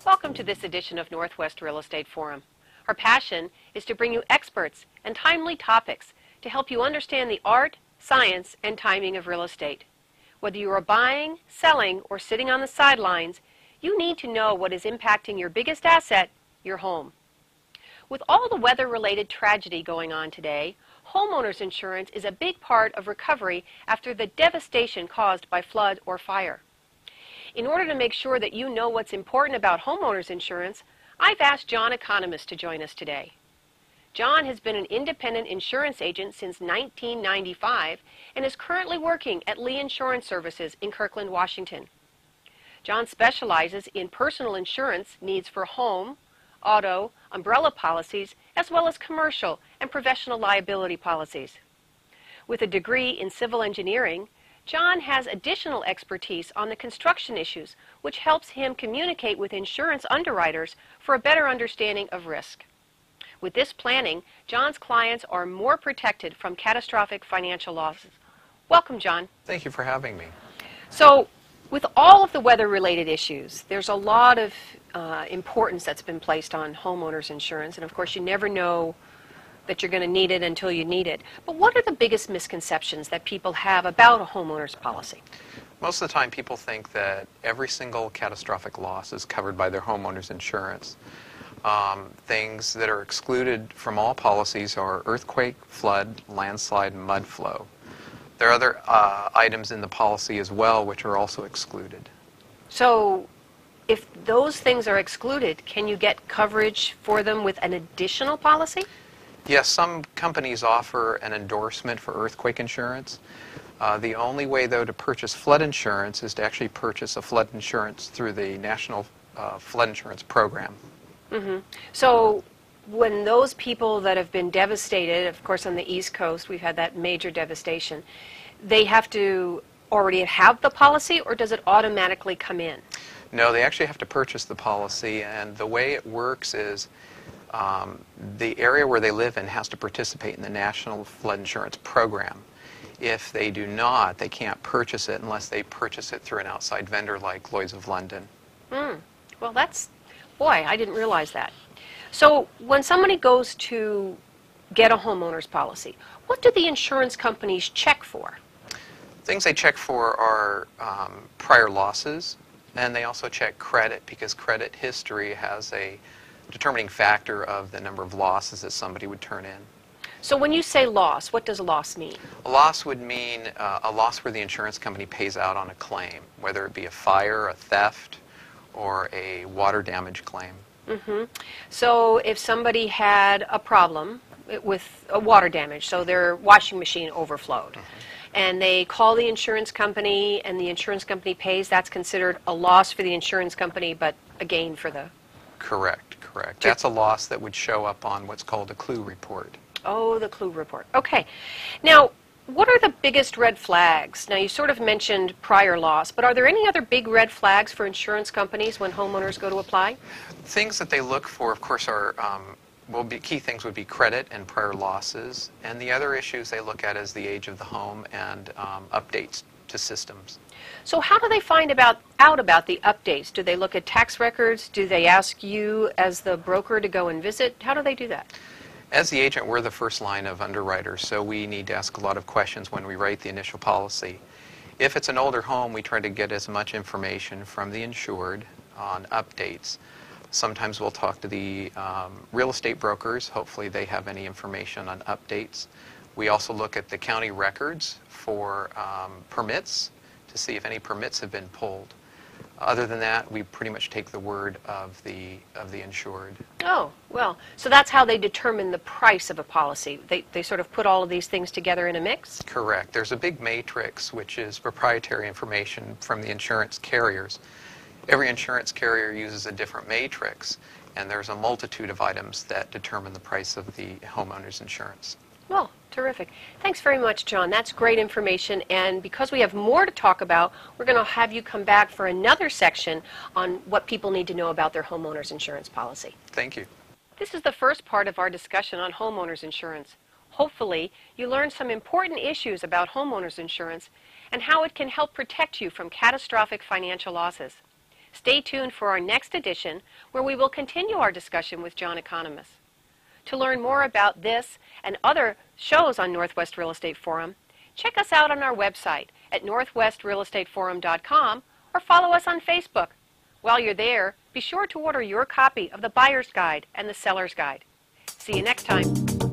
Welcome to this edition of Northwest Real Estate Forum. Our passion is to bring you experts and timely topics to help you understand the art, science, and timing of real estate. Whether you are buying, selling, or sitting on the sidelines, you need to know what is impacting your biggest asset, your home. With all the weather-related tragedy going on today, homeowners insurance is a big part of recovery after the devastation caused by flood or fire. In order to make sure that you know what's important about homeowners insurance, I've asked John Economus to join us today. John has been an independent insurance agent since 1995 and is currently working at Lee Insurance Services in Kirkland, Washington. John specializes in personal insurance needs for home, auto, umbrella policies, as well as commercial and professional liability policies. With a degree in civil engineering, John has additional expertise on the construction issues, which helps him communicate with insurance underwriters for a better understanding of risk. With this planning, John's clients are more protected from catastrophic financial losses. Welcome, John. Thank you for having me. So, with all of the weather-related issues, there's a lot of importance that's been placed on homeowners insurance, and of course you never know that you're going to need it until you need it. But what are the biggest misconceptions that people have about a homeowner's policy? Most of the time people think that every single catastrophic loss is covered by their homeowner's insurance. Things that are excluded from all policies are earthquake, flood, landslide, and mud flow. There are other items in the policy as well which are also excluded. So if those things are excluded, can you get coverage for them with an additional policy? Yes, some companies offer an endorsement for earthquake insurance. The only way, though, to purchase flood insurance is to actually purchase a flood insurance through the National Flood Insurance Program. Mm-hmm. So when those people that have been devastated, of course on the East Coast we've had that major devastation, they have to already have the policy, or does it automatically come in? No, they actually have to purchase the policy, and the way it works is the area where they live in has to participate in the National Flood Insurance Program. If they do not, they can't purchase it unless they purchase it through an outside vendor like Lloyd's of London. Well, boy, I didn't realize that. So when somebody goes to get a homeowner's policy, what do the insurance companies check for? Things they check for are prior losses, and they also check credit, because credit history has a determining factor of the number of losses that somebody would turn in. So when you say loss, what does a loss mean? A loss would mean a loss where the insurance company pays out on a claim, whether it be a fire, a theft, or a water damage claim. Mm-hmm. So if somebody had a problem with a water damage, so their washing machine overflowed, and they call the insurance company and the insurance company pays, that's considered a loss for the insurance company but a gain for the... Correct. That's a loss that would show up on what's called a clue report. Oh, the clue report. Okay. Now, what are the biggest red flags? Now, you sort of mentioned prior loss, but are there any other big red flags for insurance companies when homeowners go to apply? Things that they look for, of course, are key things would be credit and prior losses, and the other issues they look at is the age of the home and updates to systems. So how do they find out about the updates? Do they look at tax records? Do they ask you as the broker to go and visit? How do they do that? As the agent, we're the first line of underwriters, so we need to ask a lot of questions when we write the initial policy. If it's an older home, we try to get as much information from the insured on updates. Sometimes we'll talk to the real estate brokers. Hopefully they have any information on updates. We also look at the county records for permits to see if any permits have been pulled. Other than that, we pretty much take the word of the insured. Oh, well, so that's how they determine the price of a policy. They sort of put all of these things together in a mix? Correct. There's a big matrix which is proprietary information from the insurance carriers. Every insurance carrier uses a different matrix, and there's a multitude of items that determine the price of the homeowner's insurance. Well, terrific. Thanks very much, John. That's great information, and because we have more to talk about, we're going to have you come back for another section on what people need to know about their homeowner's insurance policy. Thank you. This is the first part of our discussion on homeowner's insurance. Hopefully, you learned some important issues about homeowners insurance and how it can help protect you from catastrophic financial losses. Stay tuned for our next edition, where we will continue our discussion with John Economus. To learn more about this and other shows on Northwest Real Estate Forum, check us out on our website at northwestrealestateforum.com or follow us on Facebook. While you're there, be sure to order your copy of the Buyer's Guide and the Seller's Guide. See you next time.